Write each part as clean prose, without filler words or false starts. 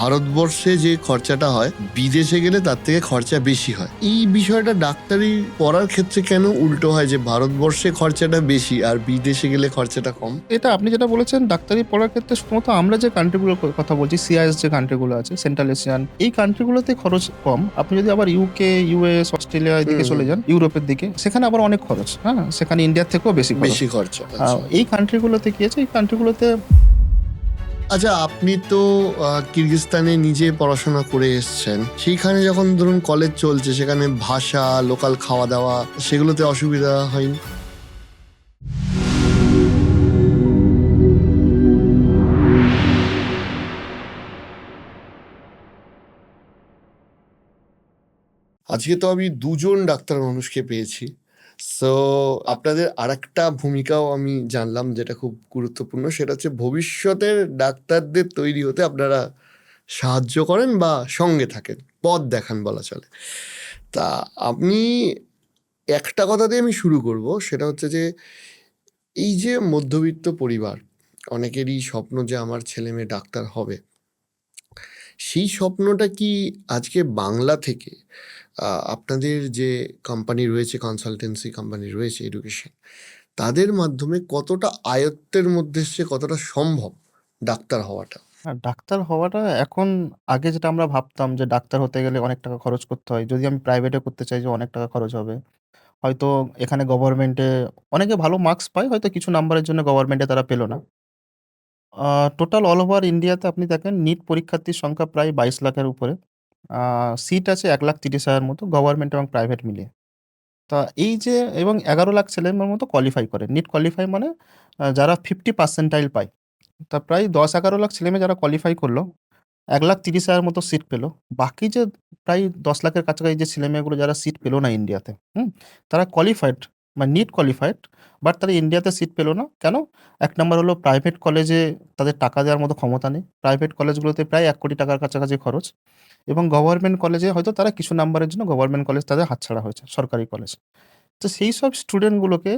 ভারতবর্ষে যে খরচাটা হয় বিদেশে গেলে তার থেকে খরচা বেশি হয়। এই বিষয়টা ডাক্তারি পড়ার ক্ষেত্রে কেন উল্টো হয় যে ভারতবর্ষে খরচাটা বেশি আর বিদেশে গেলে খরচাটা কম? এটা আপনি যেটা বলেছেন ডাক্তারি পড়ার ক্ষেত্রে শুধুমাত্র আমরা যে কান্ট্রিগুলোর কথা বলছি, সিআইএস যে কান্ট্রিগুলো আছে, সেন্ট্রাল এশিয়ান, এই কান্ট্রিগুলোতে খরচ কম। আপনি যদি আবার ইউকে, ইউএস, অস্ট্রেলিয়া এদিকে চলে যান, ইউরোপের দিকে, সেখানে আবার অনেক খরচ। হ্যাঁ, সেখানে ইন্ডিয়ার থেকেও বেশি খরচ। বেশি খরচা। আচ্ছা। এই কান্ট্রিগুলোতে কি আছে, এই কান্ট্রিগুলোতে আচ্ছা, আপনি তো কিরগিজস্তানে নিজে পড়াশোনা করে এসছেন। সেইখানে যখন ধরুন কলেজ চলছে, সেখানে ভাষা, লোকাল খাওয়া দাওয়া, সেগুলোতে অসুবিধা হয়নি? আজকে তো আমি দুজন ডাক্তার মানুষকে পেয়েছি। সো আপনাদের আরেকটা ভূমিকাও আমি জানলাম, যেটা খুব গুরুত্বপূর্ণ। সেটা হচ্ছে ভবিষ্যতের ডাক্তারদের তৈরি হতে আপনারা সাহায্য করেন বা সঙ্গে থাকেন, পথ দেখান বলা চলে। তা আপনি, একটা কথা দিয়ে আমি শুরু করব, সেটা হচ্ছে যে এই যে মধ্যবিত্ত পরিবার, অনেকেরই স্বপ্ন যে আমার ছেলে মেয়ে ডাক্তার হবে, সেই স্বপ্নটা কি আজকে বাংলা থেকে আপনাদের যে কোম্পানি রয়েছে, কনসালটেন্সি কোম্পানি রয়েছে এডুকেশন, তাদের মাধ্যমে কতটা আয়ত্তের মধ্যে এসছে, কতটা সম্ভব ডাক্তার হওয়াটা? ডাক্তার হওয়াটা এখন, আগে যেটা আমরা ভাবতাম যে ডাক্তার হতে গেলে অনেক টাকা খরচ করতে হয়। যদি আমি প্রাইভেটে করতে চাই যে অনেক টাকা খরচ হবে। হয়তো এখানে গভর্নমেন্টে অনেকে ভালো মার্কস পায়, হয়তো কিছু নাম্বারের জন্য গভর্নমেন্টে তারা পেল না। টোটাল অল ওভার ইন্ডিয়াতে আপনি দেখেন নিট পরীক্ষার্থীর সংখ্যা প্রায় ২২ লাখের উপরে। সিট আছে ১,৩০,০০০ মতো গভর্নমেন্ট এবং প্রাইভেট মিলিয়ে। তা এই যে এবং ১১ লাখ ছেলেমেয়ের মতো কোয়ালিফাই করে। নিট কোয়ালিফাই মানে যারা 50 পার্সেন্টাইল পায়। তা প্রায় ১০-১১ লাখ ছেলেমেয়ে যারা কোয়ালিফাই করলো, ১,৩০,০০০ মতো সিট পেল। বাকি যে প্রায় ১০ লাখের কাছাকাছি যে ছেলেমেয়েগুলো যারা সিট পেল না ইন্ডিয়াতে, তারা কোয়ালিফাইড মানে নিট কোয়ালিফাইড, বাট তারা ইন্ডিয়াতে সিট পেল না। কেন? ১ নাম্বার হলো প্রাইভেট কলেজে তাদের টাকা দেওয়ার মতো ক্ষমতা নেই। প্রাইভেট কলেজগুলোতে প্রায় ১,০০,০০,০০০ টাকার কাছাকাছি খরচ, এবং গভর্নমেন্ট কলেজে হয়তো তারা কিছু নাম্বারের জন্য গভর্নমেন্ট কলেজ তাদের হাতছাড়া হয়েছে, সরকারি কলেজ। তো সেই সব স্টুডেন্টগুলোকে,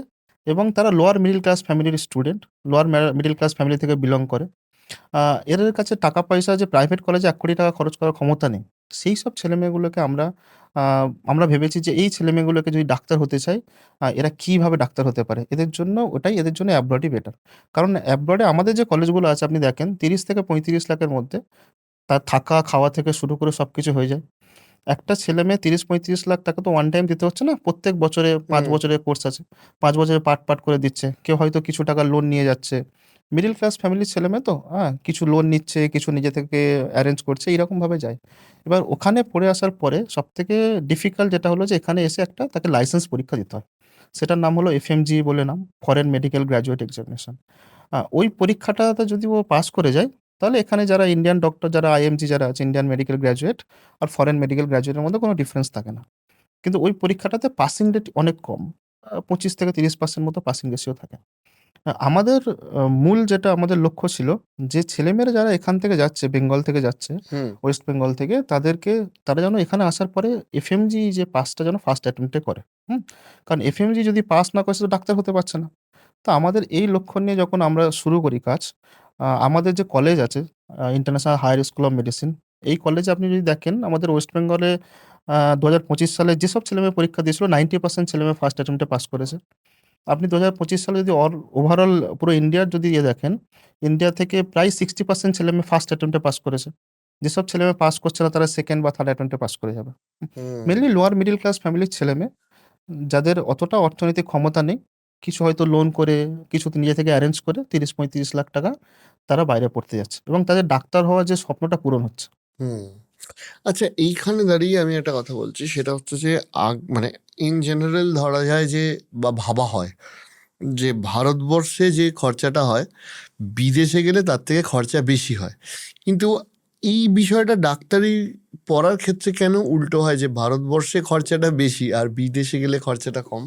এবং তারা লোয়ার মিডল ক্লাস ফ্যামিলির student, lower middle class family থেকে বিলং করে। আ এদের কাছে টাকা পয়সা যে প্রাইভেট কলেজে ৳১,০০,০০,০০০ খরচ করার ক্ষমতা নেই। সেইসব ছেলেমেয়েগুলোকে আ আমরা ভেবেছি যে এই ছেলেমেয়েগুলোকে যদি ডাক্তার হতে চায়, এরা কিভাবে ডাক্তার হতে পারে? এদের জন্য অ্যাব্রডই বেটার। কারণ অ্যাব্রডে আমাদের যে কলেজগুলো আছে আপনি দেখেন ৩০ থেকে ৩৫ লাখের মধ্যে তার থাকা, খাওয়া থেকে শুরু করে সবকিছু হয়ে যায়। একটা ছেলেমেয়ে ৩০-৩৫ লাখ টাকা তো ওয়ান টাইম দিতে হচ্ছে না। প্রত্যেক বছরে ৫ বছরের কোর্স আছে। ৫ বছরে পার্ট করে দিচ্ছে। কেউ হয়তো কিছু টাকা লোন নিয়ে যাচ্ছে। মিডল ক্লাস ফ্যামিলির ছেলেমেয়ে তো, কিছু লোন নিচ্ছে, কিছু নিজে থেকে এরেঞ্জ করছে, এরকমভাবে যায়। এবার ওখানে পড়ে আসার পরে সবথেকে ডিফিকাল্ট যেটা হলো যে এখানে এসে একটা তাকে লাইসেন্স পরীক্ষা দিতে হয়। সেটার নাম হলো এফএমজি বলে নাম, ফরেন মেডিকেল গ্র্যাজুয়েট এক্সামিনেশন। ওই পরীক্ষাটাতে যদি ও পাস করে যায়, তাহলে এখানে যারা ইন্ডিয়ান ডক্টর, যারা আইএমজি যারা আছে, ইন্ডিয়ান মেডিকেল গ্র্যাজুয়েট আর ফরেন মেডিকেল গ্র্যাজুয়েটের মধ্যে কোনো ডিফারেন্স থাকে না। কিন্তু ওই পরীক্ষাটাতে পাসিং রেট অনেক কম। ২৫-৩০% মতো পাসিং রেশিও থাকে। আমাদের মূল যেটা আমাদের লক্ষ্য ছিল, যে ছেলেমেয়েরা যারা এখান থেকে যাচ্ছে, বেঙ্গল থেকে যাচ্ছে, হুম। ওয়েস্ট বেঙ্গল থেকে, তারা যেন এখানে আসার পরে এফএমজি যে পাসটা যেন ফার্স্ট অ্যাটেম্প্ট এ করে। হুম? কারণ এফএমজি যদি পাস না করে সে তো ডাক্তার হতে পারছে না। তো আমাদের এই লক্ষ্য নিয়ে যখন আমরা শুরু করি কাজ, আমাদের যে কলেজ আছে, international higher school of medicine, এই কলেজে আপনি যদি দেখেন আমাদের ওয়েস্ট বেঙ্গলে ২০২৫ সালে যেসব ছেলেমেয়ে পরীক্ষা দিয়েছিল 90% ছেলেমেয়ে ফার্স্ট অ্যাটেম্প্ট এ পাস করেছে। আপনি ২০২৫ সালে যদি ওভারঅল পুরো ইন্ডিয়ার যদি দেখেন, ইন্ডিয়া থেকে প্রায় 60% ছেলেমেয়ে ফার্স্ট অ্যাটেম্প্ট এ পাস করেছে। যেসব ছেলেমেয়ে পাস করছে না তারা সেকেন্ড বা থার্ড অ্যাটেম্প্ট এ পাস করে যাবে। হুম। মেইনলি লোয়ার মিডল ক্লাস ফ্যামিলির ছেলেমেয়ে, যাদের অতটা অর্থনৈতিক ক্ষমতা নেই, কিছু হয়তো লোন করে, কিছু নিজে থেকে এরেঞ্জ করে ৩০-৩৫ লাখ টাকা তারা বাইরে পড়তে যাচ্ছে, এবং তাদের ডাক্তার হওয়ার যে স্বপ্নটা পূরণ হচ্ছে। হুম। আচ্ছা, এইখানে দাঁড়িয়ে আমি একটা কথা বলছি, সেটা হচ্ছে যে মানে ইন জেনারেল ধরা যায় যে, বা ভাবা হয় যে ভারতবর্ষে যে খরচাটা হয় বিদেশে গেলে তার থেকে খরচা বেশি হয়। কিন্তু এই বিষয়টা ডাক্তারি পড়ার ক্ষেত্রে কেন উল্টো হয় যে ভারতবর্ষে খরচাটা বেশি আর বিদেশে গেলে খরচাটা কম?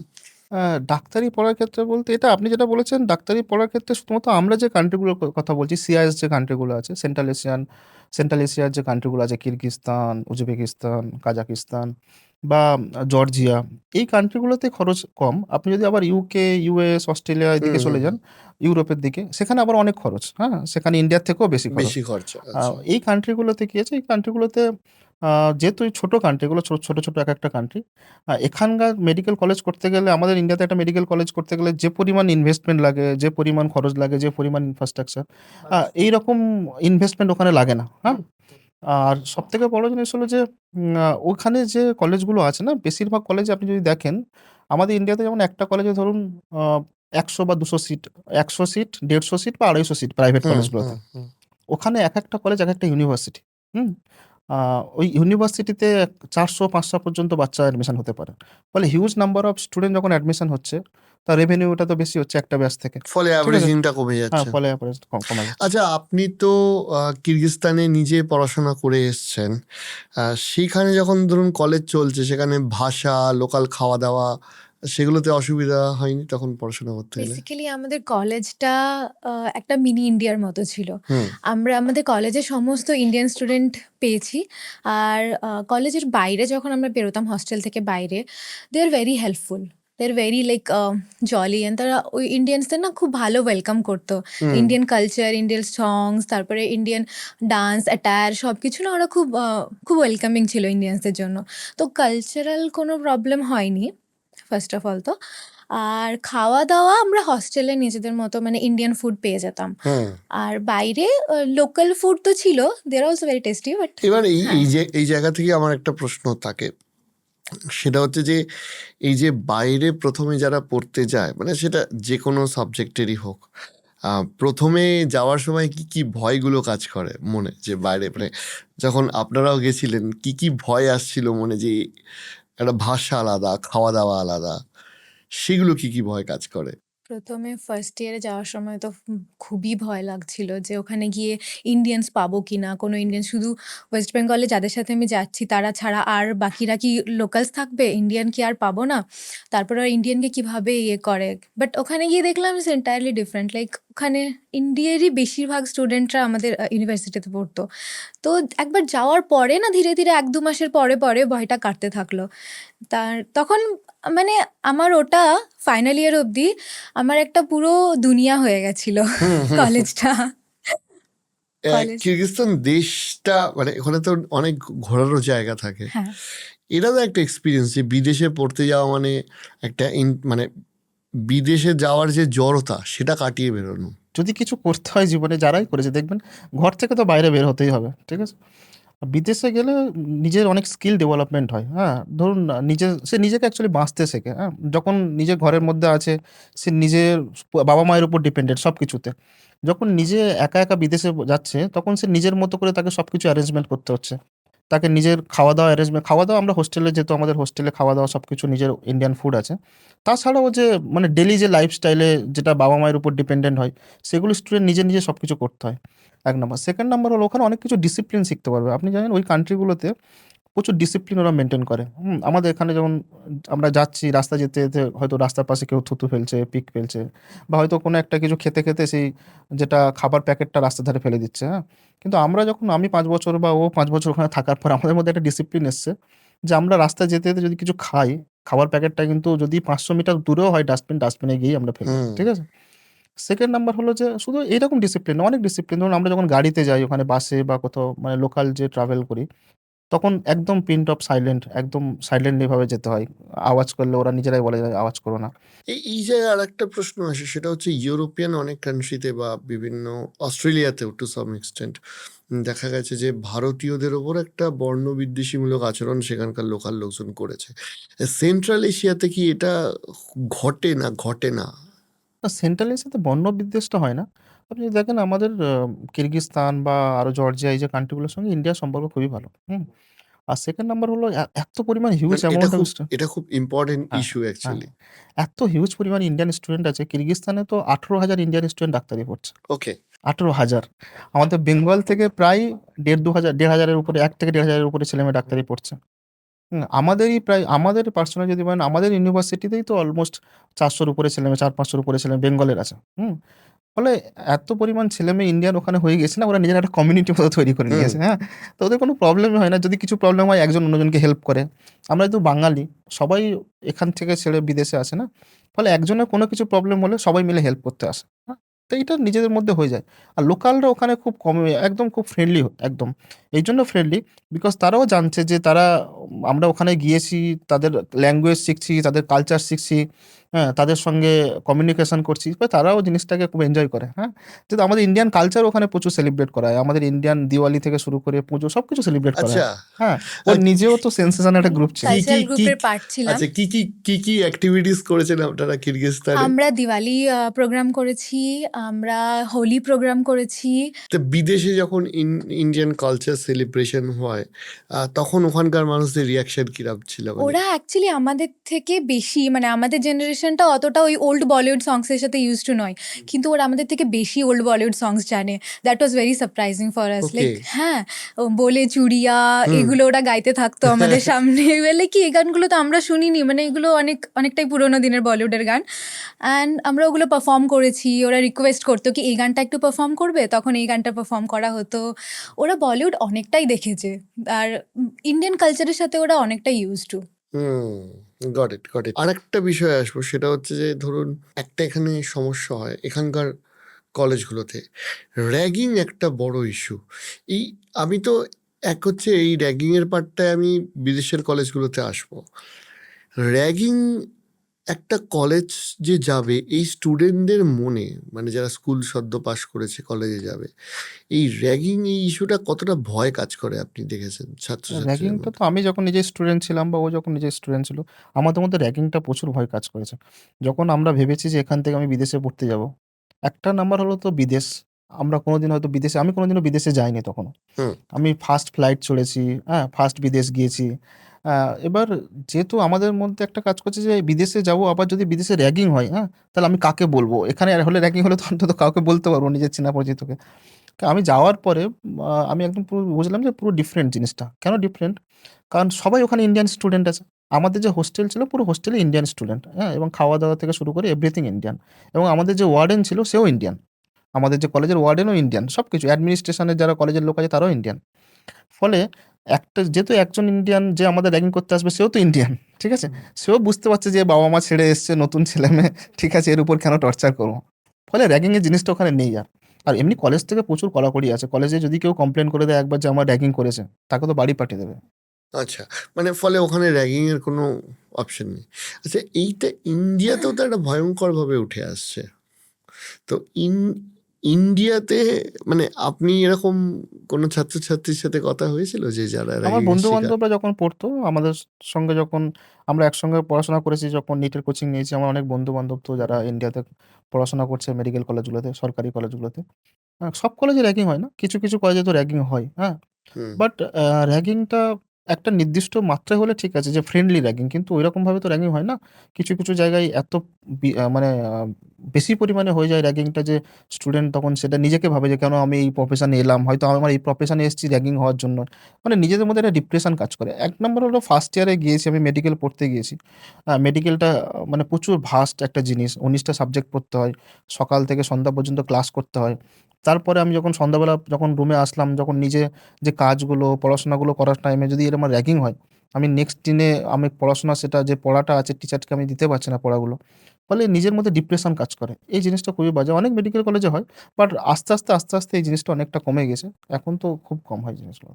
আ ডাক্তারি পড়ার ক্ষেত্রে বলতে, এটা আপনি যেটা বলেছেন ডাক্তারি পড়ার ক্ষেত্রে শুধুমাত্র আমরা যে কান্ট্রিগুলোর কথা বলছি, সিআইএস যে কান্ট্রিগুলো আছে, সেন্ট্রাল এশিয়ার যে কান্ট্রিগুলো আছে, কিরগিজস্তান, উজবেকিস্তান, কাজাকিস্তান, বা জর্জিয়া, এই কান্ট্রিগুলোতে খরচ কম। আপনি যদি আবার ইউকে, ইউএস, অস্ট্রেলিয়া হুম এদিকে হুম চলে হুম। যান, ইউরোপের দিকে, সেখানে আবার অনেক খরচ, হ্যাঁ? সেখানে ইন্ডিয়ার থেকেও বেশি খরচ। বেশি খরচা, আচ্ছা। এই কান্ট্রিগুলোতে কি আছে, এই কান্ট্রিগুলোতে যেহেতু এই ছোট কান্ট্রি, এগুলো ছোট, ছোট একেকটা কান্ট্রি। এখানকার মেডিকেল কলেজ করতে গেলে, আমাদের ইন্ডিয়াতে একটা মেডিকেল কলেজ করতে গেলে যে পরিমাণ ইনভেস্টমেন্ট লাগে, যে পরিমাণ খরচ লাগে, যে পরিমাণ ইনফ্রাস্ট্রাকচার, এইরকম ইনভেস্টমেন্ট ওখানে লাগে না, হ্যাঁ? আর সবথেকে বড় জিনিস হলো যে ওখানে যে কলেজগুলো আছে না, বেশিরভাগ কলেজে আপনি যদি দেখেন, আমাদের ইন্ডিয়াতে যেমন একটা কলেজে ধরুন আ ১০০ বা ২০০ সিট, ১০০ সিট, ১৫০ সিট বা ২৫০ সিট প্রাইভেট হুম হুম কলেজগুলোতে। হুম। ওখানে একেকটা কলেজ একেকটা ইউনিভার্সিটি। হুম? আ ওই ইউনিভার্সিটিতে ৪০০-৫০০ পর্যন্ত বাচ্চা অ্যাডমিশন হতে পারে। ফলে হিউজ নাম্বার অফ স্টুডেন্ট যখন অ্যাডমিশন হচ্ছে, তার রেভিনিউটা তো বেশি হচ্ছে একটা ব্যাচ থেকে। ফলে ঠিক আছে? অ্যাভারেজিংটা কমে হ্যাঁ, যাচ্ছে। ফলে অ্যাভারেজ কমা যাচ্ছে। আচ্ছা, আপনি তো কিরগিজস্তানে নিজে পড়াশোনা করে এসছেন। সেইখানে যখন ধরুন কলেজ চলছে, সেখানে ভাষা, লোকাল খাওয়া-দাওয়া, সেগুলোতে অসুবিধা হয়নি তখন পড়াশোনা করতে গেলে? বেসিক্যালি আমাদের কলেজটা একটা মিনি ইন্ডিয়ার মতো ছিল। হুম, আমরা আমাদের কলেজে সমস্ত ইন্ডিয়ান স্টুডেন্ট পেয়েছি। আর কলেজের বাইরে যখন আমরা বেরোতাম হস্টেল থেকে বাইরে, they are very helpful. They are very like jolly and তারা ওই ইন্ডিয়ানসদের না খুব ভালো ওয়েলকাম করতো। Hmm, Indian culture, Indian songs, তারপরে ইন্ডিয়ান ডান্স, অ্যাটায়ার সবকিছু না ওরা খুব খুব ওয়েলকামিং ছিল ইন্ডিয়ানসদের জন্য। তো কালচারাল কোনো প্রবলেম হয়নি ফার্স্ট অফ অল তো। আর খাওয়া-দাওয়া আমরা হস্টেলে নিজেদের মতো মানে ইন্ডিয়ান ফুড পেয়ে যেতাম। হুম। আর বাইরে লোকাল ফুড তো ছিল। They are also very tasty but এবার এই হ্যাঁ। এই যে এই জায়গা থেকে আমার একটা প্রশ্ন থাকে। সেটা হচ্ছে যে, এই যে বাইরে ১ম এ যারা পড়তে যায়, মানে সেটা যেকোনো সাবজেক্টেরই হোক। ১ম এ যাওয়ার সময় কি, কি ভয়গুলো কাজ করে মনে? যে বাইরে মানে যখন আপনারাও গেছিলেন, কি, কি ভয় আসছিল মনে যে একটা ভাষা আলাদা, খাওয়া-দাওয়া আলাদা। সেগুলো কি, কি ভয় কাজ করে? ১ম এ ফার্স্ট ইয়ারে যাওয়ার সময় তো খুবই ভয় লাগছিল যে ওখানে গিয়ে ইন্ডিয়ানস পাবো কিনা? কোনো ইন্ডিয়ান শুধু ওয়েস্ট বেঙ্গলে যাদের সাথে আমি যাচ্ছি তারা ছাড়া আর বাকিরা কি লোকালস থাকবে? ইন্ডিয়ান কি আর পাবো না? তারপরে আর ইন্ডিয়ানকে কিভাবে ইয়ে করে? বাট ওখানে গিয়ে দেখলাম ইটস এন্টায়ারলি ডিফারেন্ট। লাইক ওখানে ইন্ডিয়ারই বেশিরভাগ স্টুডেন্টরা আমাদের ইউনিভার্সিটিতে পড়তো। তো একবার যাওয়ার পরে না ধীরে, ধীরে ১-২ মাসের পরে ভয়টা কাটতে থাকলো। তখন মানে আমার ওটা ফাইনাল ইয়ার অবধি আমার একটা পুরো দুনিয়া হয়ে গেছিল হুম, হুম, হুম। কলেজটা। কলেজ কিরগিজস্তান দেশটা মানে ওখানে তো অনেক ঘোরারও জায়গা থাকে। হ্যাঁ। এটাও একটা এক্সপেরিয়েন্স যে বিদেশে পড়তে যাওয়া মানে একটা মানে বিদেশে যাওয়ার যে জড়তা সেটা কাটিয়ে বেরোনো। যদি কিছু করতে হয় জীবনে, যারাই করেছে দেখবেন, ঘর থেকে তো বাইরে বের হতেই হবে। ঠিক আছে? বিদেশে গেলে নিজের অনেক স্কিল ডেভেলপমেন্ট হয়, হ্যাঁ? ধরুন সে নিজেকে অ্যাকচুয়ালি বাঁচতে শেখে, হ্যাঁ? যখন নিজের ঘরের মধ্যে আছে, সে নিজের বাবা-মায়ের উপর ডিপেন্ডেন্ট সবকিছুতে। যখন নিজে একা, একা বিদেশে যাচ্ছে, তখন সে নিজের মতো করে তাকে সবকিছু অ্যারেঞ্জমেন্ট করতে হচ্ছে। তাকে নিজের খাওয়া-দাওয়া খাওয়া-দাওয়া আমরা হোস্টেলে, যেহেতু আমাদের হোস্টেলে খাওয়া-দাওয়া সবকিছু নিজের ইন্ডিয়ান ফুড আছে। তাছাড়াও যে মানে ডেইলি যে লাইফস্টাইলে যেটা বাবা-মায়ের উপর ডিপেন্ডেন্ট হয়, সেগুলো স্টুডেন্ট নিজে, নিজে সবকিছু করতে হয়। ১ নাম্বার। 2nd নাম্বার হলো ওখানে অনেক কিছু ডিসিপ্লিন শিখতে পারবে। আপনি জানেন ওই কান্ট্রিগুলোতে প্রচুর ডিসিপ্লিন ওরা মেইনটেইন করে। আমাদের এখানে যেমন আমরা যাচ্ছি, রাস্তায় যেতে, যেতে হয়তো রাস্তার পাশে কেউ থুতু ফেলছে, পিক ফেলছে, বা হয়তো কোনো একটা কিছু খেতে, খেতে সেই যেটা খাবার প্যাকেটটা রাস্তার ধারে ফেলে দিচ্ছে, হ্যাঁ? কিন্তু আমি ৫ বছর বা ও 5 বছর ওখানে থাকার পর আমাদের মধ্যে একটা ডিসিপ্লিন এসছে যে আমরা রাস্তায় যেতে, যেতে যদি কিছু খাই, খাবার প্যাকেটটা কিন্তু যদি ৫০০ মিটার দূরেও হয় ডাস্টবিনে গিয়েই আমরা ফেলবো। হুম। ঠিক আছে? 2nd নাম্বার হলো যে শুধু এইরকম ডিসিপ্লিন না, অনেক ডিসিপ্লিন। ধরুন আমরা যখন গাড়িতে যাই, ওখানে বাসে বা কোথাও মানে লোকাল যে ট্রাভেল করি, তখন একদম পিন ড্রপ সাইলেন্ট, একদম সাইলেন্টলি ভাবে যেতে হয়। আওয়াজ করলে ওরা নিজেরাই বলে যে, "আওয়াজ করো না।" এই জায়গায় আরেকটা প্রশ্ন আসে, সেটা হচ্ছে ইউরোপিয়ান অনেক কান্ট্রিতে বা বিভিন্ন অস্ট্রেলিয়াতেও টু সাম এক্সটেন্ট দেখা গেছে যে ভারতীয়দের ওপর একটা বর্ণবিদ্বেষীমূলক আচরণ সেখানকার লোকাল লোকজন করেছে। সেন্ট্রাল এশিয়াতে কি এটা ঘটে না? না, সেন্ট্রাল এশিয়াতে বর্ণবিদ্বেষটা হয় না। আপনি যদি দেখেন আমাদের কিরগিজস্তান বা আরো জর্জিয়া, এই যে কান্ট্রিগুলোর সঙ্গে ইন্ডিয়ার সম্পর্ক খুবই ভালো। আর 2nd নাম্বার হলো এত পরিমাণ হিউজ মানে অ্যামাউন্ট অফ এটা খুব ইম্পর্টেন্ট হ্যাঁ, ইস্যু হ্যাঁ। অ্যাকচুয়ালি। এত হিউজ পরিমাণ ইন্ডিয়ান স্টুডেন্ট আছে। কিরগিজস্তানে তো ১৮,০০০ ইন্ডিয়ান স্টুডেন্ট ডাক্তারি পড়ছে। ওকে। ১৮,০০০। আমাদের বেঙ্গল থেকে প্রায় ১,৫০০ এর উপরে, ১ থেকে ১,৫০০ এর উপরে ছেলেমেয়ে ডাক্তারি পড়ছে। আমাদের পার্সোনাল যদি বলেন, আমাদের ইউনিভার্সিটিতেই তো অলমোস্ট ৪০০ র উপরে ছেলেমেয়ে, ৪-৫০০ র উপরে ছেলেমেয়ে বেঙ্গলের আছে। ফলে এত পরিমাণ ছেলেমেয়ে ইন্ডিয়ান ওখানে হয়ে গেছে না, ওরা নিজেরা একটা কমিউনিটি মতো তৈরি করে হুম। নিয়েছে, হ্যাঁ? তো ওদের কোনো প্রবলেমই হয় না। যদি কিছু প্রবলেম হয় একজন অন্যজনকে হেল্প করে। আমরা যেহেতু বাঙালি, সবাই এখান থেকে ছেড়ে বিদেশে আসে না? ফলে একজনের কোনো কিছু প্রবলেম হলে সবাই মিলে হেল্প করতে আসে, হ্যাঁ? তো এইটা নিজেদের মধ্যে হয়ে যায়। আর লোকালরা ওখানে খুব একদম খুব ফ্রেন্ডলি একদম। এইজন্য ফ্রেন্ডলি বিকজ তারাও জানছে যে আমরা ওখানে গিয়েছি, তাদের ল্যাঙ্গুয়েজ শিখছি, তাদের কালচার শিখছি, হ্যাঁ? তাদের সঙ্গে কমিউনিকেশন করছি। তারাও জিনিসটাকে খুব এনজয় করে, হ্যাঁ? যেহেতু আমাদের ইন্ডিয়ান কালচার ওখানে প্রচুর সেলিব্রেট করা হয়। আমাদের ইন্ডিয়ান দিওয়ালি থেকে শুরু করে পুজো সবকিছু সেলিব্রেট করা আচ্ছা, হয়, হ্যাঁ? ওর আহ, নিজেও তো সেন্সেশন একটা গ্রুপ ছিল। কি কি কালচারাল কি গ্রুপের পার্ট ছিলাম। আচ্ছা, কি অ্যাক্টিভিটিস করেছেন আপনারা কিরগিজস্তানে? আমরা দিওয়ালি প্রোগ্রাম করেছি, আমরা হোলি প্রোগ্রাম করেছি। তো বিদেশে যখন ইন্ডিয়ান কালচার সেলিব্রেশন হয়, তখন ওখানকার মানুষদের রিয়াকশন কিরকম ছিল? মানে ওরা অ্যাকচুয়ালি আমাদের থেকে বেশি, মানে আমাদের জেনারেশনটা অতটা ওই ওল্ড বলিউড সংসের সাথে ইউজ টু নয়, কিন্তু ওরা আমাদের থেকে বেশি ওল্ড বলিউড সংস জানে। That was very surprising for us. Okay. Like হ্যাঁ, বলে চুড়িয়া হুম। এগুলো ওরা গাইতে থাকতো আমাদের সামনে। বলে কি এই গানগুলো তো আমরা শুনিনি, মানে এগুলো অনেকটাই পুরোনো দিনের বলিউডের গান। অ্যান্ড আমরা ওগুলো পারফর্ম করেছি। ওরা রিকোয়েস্ট করতো কি এই গানটা একটু পারফর্ম করবে, তখন এই গানটা পারফর্ম করা হতো। ওরা বলিউড অনেকটাই দেখেছে, আর ইন্ডিয়ান কালচারের সাথে ওরা অনেকটাই use to. Got it, got it. আরেকটা বিষয়ে আসবো, সেটা হচ্ছে যে ধরুন একটা এখানে সমস্যা হয় এখানকার কলেজগুলোতে, র্যাগিং একটা বড় ইস্যু। এই আমি তো এক হচ্ছে এই র্যাগিংয়ের পার্টটায় আমি বিদেশের কলেজগুলোতে আসবো। র্যাগিং একটা কলেজ যে যাবে, এই স্টুডেন্টদের মনে, মানে যারা স্কুল সদ্য পাশ করেছে কলেজে যাবে, এই র্যাগিং এই ইস্যুটা কতটা ভয় কাজ করে আপনি দেখেছেন ছাত্রছাত্রীদের র্যাগিংটা মধ্যে? তো আমি যখন নিজে স্টুডেন্ট ছিলাম বা ও যখন নিজে স্টুডেন্ট ছিল, আমাদের মধ্যে র্যাগিংটা প্রচুর ভয় কাজ করেছে। যখন আমরা ভেবেছি যে এখান থেকে আমি বিদেশে পড়তে যাব, একটা নাম্বার হলো তো বিদেশ। আমরা কোনোদিন হয়তো বিদেশে আমি কোনোদিনও বিদেশে যাইনি তখনো। হুম। আমি ফার্স্ট ফ্লাইট চড়েছি, হ্যাঁ? ফার্স্ট বিদেশ গিয়েছি। এবার যেহেতু আমাদের মধ্যে একটা কাজ করছে যে বিদেশে যাবো, আবার যদি বিদেশে র্যাগিং হয়, হ্যাঁ? তাহলে আমি কাকে বলবো? এখানে হলে র্যাগিং হলে তো অন্তত কাউকে বলতে পারবো নিজের চেনা পরিচিতকে। তো আমি যাওয়ার পরে আমি একদম পুরো বুঝলাম যে পুরো ডিফারেন্ট জিনিসটা। কেন ডিফারেন্ট? কারণ সবাই ওখানে ইন্ডিয়ান স্টুডেন্ট আছে। আমাদের যে হোস্টেল ছিল পুরো হোস্টেলে ইন্ডিয়ান স্টুডেন্ট, হ্যাঁ? এবং খাওয়া-দাওয়া থেকে শুরু করে এভরিথিং ইন্ডিয়ান। এবং আমাদের যে ওয়ার্ডেন ছিল সেও ইন্ডিয়ান। আমাদের যে কলেজের ওয়ার্ডেনও ইন্ডিয়ান। সবকিছু অ্যাডমিনিস্ট্রেশনের যারা কলেজের লোক আছে তারাও ইন্ডিয়ান। ফলে যেহেতু একজন ইন্ডিয়ান যে আমাদের র্যাগিং করতে আসবে সেও তো ইন্ডিয়ান। ঠিক আছে? সেও বুঝতে পারছে যে বাবা-মা ছেড়ে এসছে, নতুন ছেলেমেয়ে। ঠিক আছে? এর উপর কেন টর্চার করব? ফলে র্যাগিং এর জিনিসটা ওখানে নেই আর। আর এমনি কলেজ থেকে প্রচুর কড়াকড়ি আছে। কলেজে যদি কেউ কমপ্লেইন করে দেয় একবার যে আমার র্যাগিং করেছে, তাকে তো বাড়ি পাঠিয়ে দেবে। আচ্ছা, মানে ফলে ওখানে র্যাগিংয়ের কোনো অপশন নেই। আচ্ছা, এইটা ইন্ডিয়াতেও তো একটা ভয়ঙ্করভাবে উঠে আসছে। তো ইন্ডিয়াতে মানে আপনি এরকম কোনো ছাত্রছাত্রীর সাথে কথা হয়েছিল যে যারা আমার র্যাগিংয়ের শিকার? বন্ধু-বান্ধবরা যখন পড়তো আমাদের সঙ্গে, যখন আমরা একসঙ্গে পড়াশোনা করেছি, যখন নিটের কোচিং নিয়েছি, আমার অনেক বন্ধু-বান্ধব তো যারা ইন্ডিয়াতে পড়াশোনা করছে মেডিকেল কলেজগুলোতে, সরকারি কলেজগুলোতে। সব কলেজে র্যাগিং হয় না। কিছু, কিছু কলেজে তো র্যাগিং হয়, হ্যাঁ? হুম। বাট র্যাগিংটা একটা নির্দিষ্ট মাত্রায় হলে ঠিক আছে, যে ফ্রেন্ডলি র্যাগিং, কিন্তু ঐরকমভাবে তো র্যাগিং হয় না। কিছু, কিছু জায়গায় এত মানে বেশি পরিমাণে হয়ে যায় র্যাগিংটা যে স্টুডেন্ট তখন সেটা নিজেকে ভাবে যে কেন আমি এই প্রফেশনে এলাম? হয়তো আমার এই প্রফেশনে এসেছি র্যাগিং হওয়ার জন্য। মানে নিজেদের মধ্যে একটা ডিপ্রেশন কাজ করে। ১ নম্বর হলো ফার্স্ট ইয়ারে গিয়েছি, আমি মেডিকেল পড়তে গিয়েছি। মেডিকেলটা মানে প্রচুর ভাস্ট একটা জিনিস। ১৯ টা সাবজেক্ট পড়তে হয়। সকাল থেকে সন্ধ্যা পর্যন্ত ক্লাস করতে হয়। তারপরে আমি যখন সন্ধ্যাবেলা যখন রুমে আসলাম, যখন নিজে যে কাজগুলো, পড়াশোনাগুলো করার টাইমে যদি আমার র্যাগিং হয়, আমি নেক্সট দিনে আমি পড়াশোনা, সেটা যে পড়াটা আছে টিচারকে আমি দিতে পারছি না পড়াগুলো। ফলে নিজের মধ্যে ডিপ্রেশন কাজ করে। এই জিনিসটা খুবই বাজে। অনেক মেডিকেল কলেজে হয়। বাট আস্তে, আস্তে এই জিনিসটা অনেকটা কমে গেছে। এখন তো খুব কম হয় জিনিসগুলো।